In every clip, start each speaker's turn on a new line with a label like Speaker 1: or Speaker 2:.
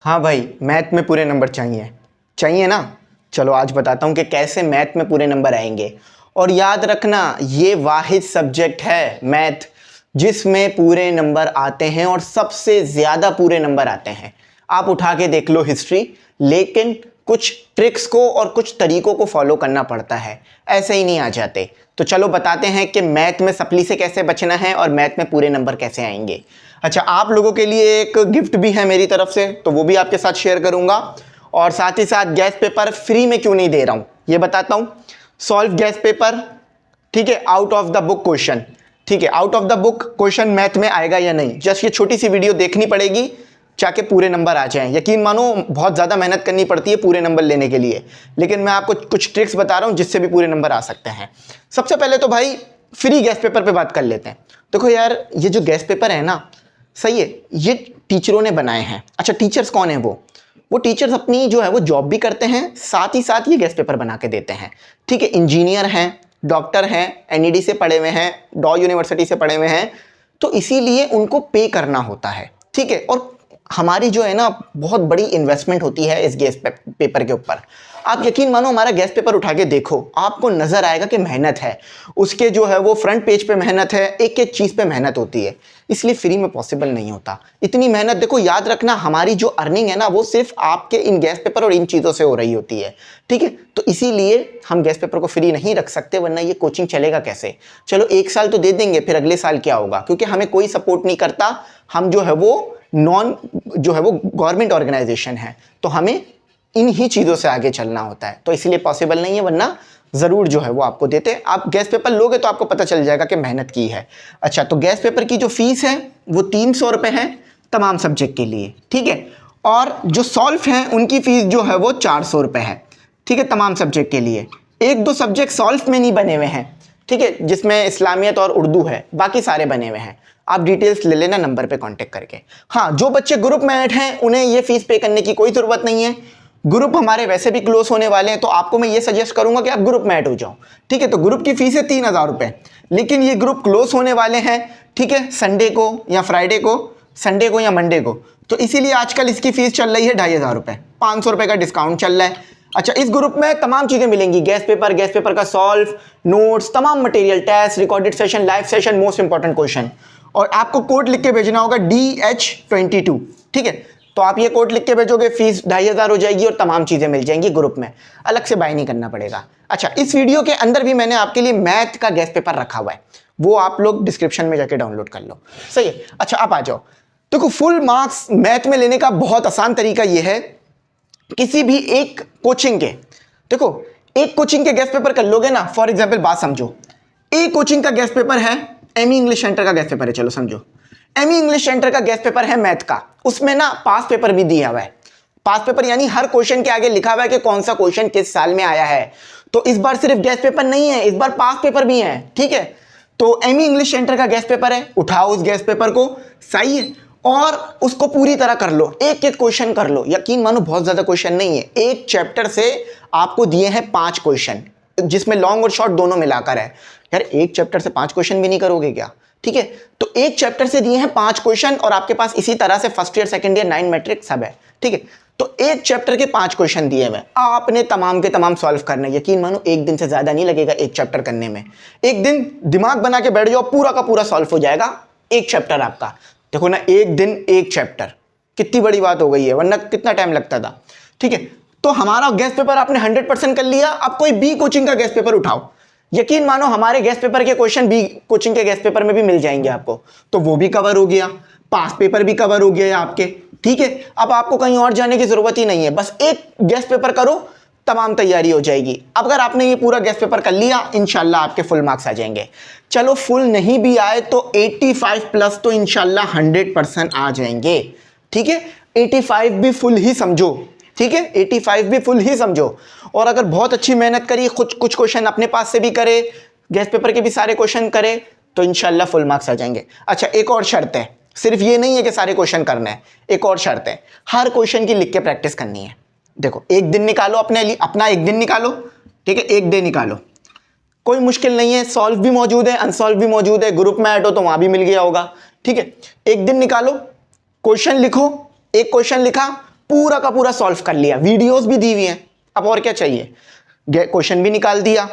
Speaker 1: हाँ भाई, मैथ में पूरे नंबर चाहिए चाहिए ना। चलो आज बताता हूँ कि कैसे मैथ में पूरे नंबर आएंगे। और याद रखना, ये वाहिद सब्जेक्ट है मैथ जिसमें पूरे नंबर आते हैं और सबसे ज़्यादा पूरे नंबर आते हैं। आप उठा के देख लो हिस्ट्री, लेकिन कुछ ट्रिक्स को और कुछ तरीकों को फॉलो करना पड़ता है, ऐसे ही नहीं आ जाते। तो चलो बताते हैं कि मैथ में सप्ली से कैसे बचना है और मैथ में पूरे नंबर कैसे आएंगे। अच्छा, आप लोगों के लिए एक गिफ्ट भी है मेरी तरफ से, तो वो भी आपके साथ शेयर करूंगा। और साथ ही साथ गैस पेपर फ्री में क्यों नहीं दे रहा हूं ये बताता हूं। सॉल्व गैस पेपर, ठीक है, out of the book question. ठीक है, out of the book question math में आएगा या नहीं, जस्ट ये छोटी सी वीडियो देखनी पड़ेगी चाहे पूरे नंबर आ जाएं। यकीन मानो बहुत ज़्यादा मेहनत करनी पड़ती है पूरे नंबर लेने के लिए, लेकिन मैं आपको कुछ ट्रिक्स बता रहा हूं जिससे भी पूरे नंबर आ सकते हैं। सबसे पहले तो भाई फ्री गैस पेपर पे बात कर लेते हैं। देखो यार, ये जो गैस पेपर है ना, सही है, ये टीचरों ने बनाए हैं। अच्छा, टीचर्स कौन है? वो टीचर्स अपनी जो है वो जॉब भी करते हैं, साथ ही साथ ये गैस पेपर बना के देते हैं। ठीक है, इंजीनियर हैं, डॉक्टर हैं, एनईडी से पढ़े हुए हैं, डॉ यूनिवर्सिटी से पढ़े हुए हैं, तो इसीलिए उनको पे करना होता है। ठीक है, और हमारी जो है ना बहुत बड़ी इन्वेस्टमेंट होती है इस गैस पेपर के ऊपर। आप यकीन मानो, हमारा गैस पेपर उठा के देखो, आपको नजर आएगा कि मेहनत है उसके, जो है वो फ्रंट पेज पे मेहनत है, एक एक चीज पे मेहनत होती है, इसलिए फ्री में पॉसिबल नहीं होता इतनी मेहनत। देखो याद रखना, हमारी जो अर्निंग है ना वो सिर्फ आपके इन गैस पेपर और इन चीजों से हो रही होती है। ठीक है, तो इसीलिए हम गैस पेपर को फ्री नहीं रख सकते, वरना ये कोचिंग चलेगा कैसे। चलो एक साल तो दे देंगे, फिर अगले साल क्या होगा, क्योंकि हमें कोई सपोर्ट नहीं करता। हम जो है वो जो है वो गवर्नमेंट ऑर्गेनाइजेशन है, तो हमें इन ही चीज़ों से आगे चलना होता है, तो इसलिए पॉसिबल नहीं है, वरना ज़रूर जो है वो आपको देते। आप गैस पेपर लोगे तो आपको पता चल जाएगा कि मेहनत की है। अच्छा, तो गैस पेपर की जो फीस है वो 300 रुपये है तमाम सब्जेक्ट के लिए। ठीक है, और जो सॉल्व हैं उनकी फ़ीस जो है वो 400 रुपये है। ठीक है, तमाम सब्जेक्ट के लिए। एक दो सब्जेक्ट सॉल्व में नहीं बने हुए हैं, ठीक है, जिसमें इस्लामियत और उर्दू है, बाकी सारे बने हुए हैं। आप डिटेल्स ले लेना नंबर पे कांटेक्ट करके। हाँ, जो बच्चे ग्रुप में ऐड हैं उन्हें ये फीस पे करने की कोई ज़रूरत नहीं है। ग्रुप हमारे वैसे भी क्लोज होने वाले हैं, तो आपको मैं ये सजेस्ट करूंगा कि आप ग्रुप में ऐड हो जाओ। ठीक है, तो ग्रुप की फीस है 3000 रुपये, लेकिन ये ग्रुप क्लोज होने वाले हैं, ठीक है, संडे को या फ्राइडे को, संडे को या मंडे को, तो इसीलिए आजकल इसकी फीस चल रही है 2500 रुपये, 500 रुपये का डिस्काउंट चल रहा है। अच्छा, इस ग्रुप में तमाम चीज़ें मिलेंगी, गैस पेपर का सॉल्व, नोट्स, तमाम material, test, recorded session, live session, most important question. और आपको कोड लिख के भेजना होगा DH22। ठीक है, तो आप ये कोड लिख के भेजोगे, फीस 2500 हो जाएगी और तमाम चीज़ें मिल जाएंगी ग्रुप में, अलग से बाय नहीं करना पड़ेगा। अच्छा, इस वीडियो के अंदर भी मैंने आपके लिए मैथ का गैस पेपर रखा हुआ है, वो आप लोग डिस्क्रिप्शन में जाके डाउनलोड कर लो। सही है। अच्छा, आप आ जाओ। देखो, फुल मार्क्स मैथ में लेने का बहुत आसान तरीका ये है, किसी भी एक कोचिंग के, देखो एक कोचिंग के गैस पेपर कर लोगे ना, फॉर एग्जाम्पल बात समझो, एक कोचिंग का गैस पेपर है, एमी इंग्लिश सेंटर का गैस पेपर है, चलो समझो एमी इंग्लिश सेंटर का गैस पेपर है मैथ का, उसमें ना पास पेपर भी दिया हुआ है। पास पेपर यानी हर क्वेश्चन के आगे लिखा हुआ है कि कौन सा क्वेश्चन किस साल में आया है। तो इस बार सिर्फ गैस पेपर नहीं है, इस बार पास पेपर भी है। ठीक है, तो एमी इंग्लिश सेंटर का गैस पेपर है, उठाओ उस गैस पेपर को, सही है, और उसको पूरी तरह कर लो, एक एक क्वेश्चन कर लो। यकीन मानो बहुत ज्यादा क्वेश्चन नहीं है, एक चैप्टर से आपको दिए हैं 5 क्वेश्चन, जिसमें लॉन्ग और शॉर्ट दोनों मिलाकर है। यार, एक चैप्टर से 5 क्वेश्चन भी नहीं करोगे क्या? ठीक है, तो एक चैप्टर से दिए हैं 5 क्वेश्चन, और आपके पास इसी तरह से first year, second year, 9 matric सब है। ठीक है, तो एक चैप्टर के 5 क्वेश्चन दिए हुए, आपने तमाम के तमाम सॉल्व करने। यकीन मानो एक दिन से ज्यादा नहीं लगेगा एक चैप्टर करने में। एक दिन दिमाग बना के बैठ जाओ, पूरा का पूरा सॉल्व हो जाएगा एक चैप्टर आपका। देखो ना, एक दिन एक चैप्टर, कितनी बड़ी बात हो गई है, वरना कितना टाइम लगता था। ठीक है, तो हमारा गैस पेपर आपने 100% कर लिया। अब कोई बी कोचिंग का गैस पेपर उठाओ, यकीन मानो हमारे गैस पेपर के क्वेश्चन बी कोचिंग के गैस पेपर में भी मिल जाएंगे आपको, तो वो भी कवर हो गया, पास पेपर भी कवर हो गया आपके। ठीक है, अब आपको कहीं और जाने की जरूरत ही नहीं है, बस एक गैस पेपर करो, तमाम तैयारी हो जाएगी। अब अगर आपने ये पूरा गैस पेपर कर लिया, इंशाल्लाह आपके फुल मार्क्स आ जाएंगे। चलो फुल नहीं भी आए तो 85 प्लस तो इंशाल्लाह 100% आ जाएंगे। ठीक है, 85 भी फुल ही समझो। ठीक है, 85 भी फुल ही समझो। और अगर बहुत अच्छी मेहनत करी, कुछ क्वेश्चन अपने पास से भी करे, गैस पेपर के भी सारे क्वेश्चन करे, तो इंशाल्लाह फुल मार्क्स आ जाएंगे। अच्छा, एक और शर्त है, सिर्फ ये नहीं है कि सारे क्वेश्चन करने हैं, एक और शर्त है, हर क्वेश्चन की लिख के प्रैक्टिस करनी है। देखो, एक दिन निकालो अपने लिए, अपना एक दिन निकालो। ठीक है, एक डे निकालो, कोई मुश्किल नहीं है, सॉल्व भी मौजूद है, अनसॉल्व भी मौजूद है, ग्रुप में ऐड हो तो वहां भी मिल गया होगा। ठीक है, एक दिन निकालो, क्वेश्चन लिखो, एक क्वेश्चन लिखा, पूरा का पूरा सॉल्व कर लिया, वीडियोस भी दी हुई हैं, अब और क्या चाहिए। क्वेश्चन भी निकाल दिया,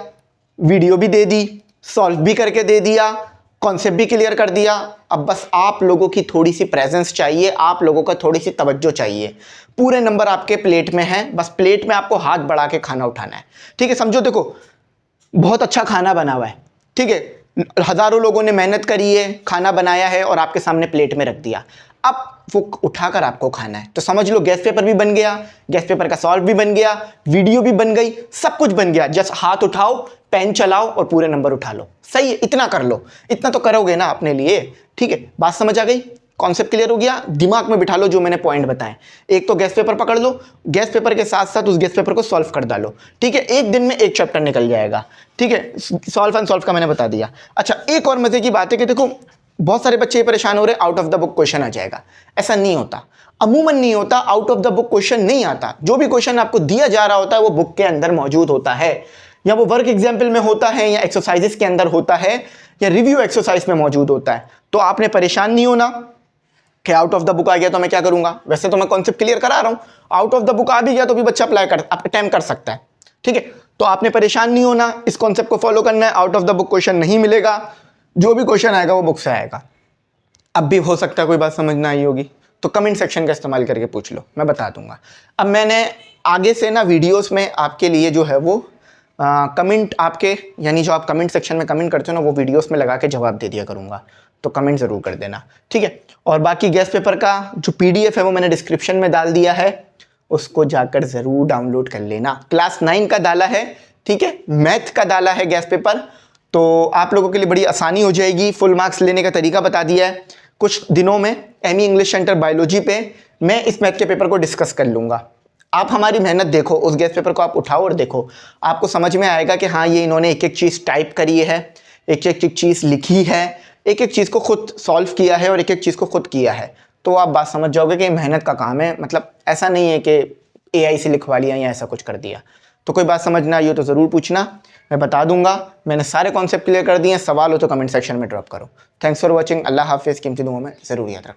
Speaker 1: वीडियो भी दे दी, सॉल्व भी करके दे दिया, कॉन्सेप्ट भी क्लियर कर दिया। अब बस आप लोगों की थोड़ी सी प्रेजेंस चाहिए, आप लोगों का थोड़ी सी तवज्जो चाहिए। पूरे नंबर आपके प्लेट में हैं, बस प्लेट में आपको हाथ बढ़ा के खाना उठाना है, ठीक है। समझो, देखो बहुत अच्छा खाना बना हुआ है, ठीक है, हजारों लोगों ने मेहनत करी है, खाना बनाया है और आपके सामने प्लेट में रख दिया, अब वो उठाकर आपको खाना है। तो समझ लो गैस पेपर भी बन गया, गैस पेपर का सॉल्व भी बन गया, वीडियो भी बन गई, सब कुछ बन गया। जस्ट हाथ उठाओ, पेन चलाओ और पूरे नंबर उठा लो। सही है, इतना कर लो, इतना तो करोगे ना अपने लिए, ठीक है। बात समझ आ गई, कॉन्सेप्ट क्लियर हो गया, दिमाग में बिठा लो जो मैंने पॉइंट बताए। एक तो गैस पेपर पकड़ लो, गैस पेपर के साथ साथ उस गैस पेपर को सॉल्व कर डालो, ठीक है। एक दिन में एक चैप्टर निकल जाएगा, ठीक है। सॉल्व एंड सॉल्व का मैंने बता दिया। अच्छा, एक और मजे की बात है कि देखो बहुत सारे बच्चे परेशान हो रहे, out of the book question आ जाएगा। ऐसा नहीं होता, अमूमन नहीं होता, out of the book question नहीं आता। जो भी क्वेश्चन आपको दिया जा रहा होता है वो बुक के अंदर मौजूद होता है, या वो वर्क एग्जाम्पल में होता है, या एक्सरसाइजेस के अंदर होता है, या रिव्यू एक्सरसाइज में मौजूद होता है। तो आपने परेशान नहीं होना कि आउट ऑफ द बुक आ गया तो मैं क्या करूंगा। वैसे तो मैं कॉन्सेप्ट क्लियर करा रहा हूं, आउट ऑफ द बुक आ भी गया तो भी बच्चा अटेम्प्ट कर सकता है, ठीक है। तो आपने परेशान नहीं होना, इस कॉन्सेप्ट को फॉलो करना है। Out of the book question नहीं मिलेगा, जो भी क्वेश्चन आएगा वो बुक से आएगा। अब भी हो सकता है कोई बात समझ ना आई होगी तो कमेंट सेक्शन का इस्तेमाल करके पूछ लो, मैं बता दूंगा। अब मैंने आगे से ना वीडियोस में आपके लिए जो है वो कमेंट आपके, यानी जो आप कमेंट सेक्शन में कमेंट करते हो ना, वो वीडियोस में लगा के जवाब दे दिया करूंगा, तो कमेंट ज़रूर कर देना, ठीक है। और बाकी गैस पेपर का जो PDF है वो मैंने डिस्क्रिप्शन में डाल दिया है, उसको जाकर ज़रूर डाउनलोड कर लेना। क्लास 9 का डाला है, ठीक है, मैथ का डाला है गैस पेपर, तो आप लोगों के लिए बड़ी आसानी हो जाएगी। फुल मार्क्स लेने का तरीका बता दिया है। कुछ दिनों में एमी इंग्लिश सेंटर बायोलॉजी पे मैं इस मैथ के पेपर को डिस्कस कर लूँगा। आप हमारी मेहनत देखो, उस गैस पेपर को आप उठाओ और देखो, आपको समझ में आएगा कि हाँ ये इन्होंने एक एक चीज़ टाइप करी है, एक एक चीज़ लिखी है, एक एक चीज़ को खुद सॉल्व किया है और एक एक चीज़ को खुद किया है। तो आप बात समझ जाओगे कि मेहनत का काम है, मतलब ऐसा नहीं है कि AI से लिखवा लिया या ऐसा कुछ कर दिया। तो कोई बात समझ ना आई हो तो ज़रूर पूछना, मैं बता दूंगा। मैंने सारे कॉन्सेप्ट क्लियर कर दिए हैं, सवाल हो तो कमेंट सेक्शन में ड्रॉप करो। थैंक्स फॉर वॉचिंग, अल्लाह हाफिज़। कीमती दुआओं में ज़रूर याद रखना।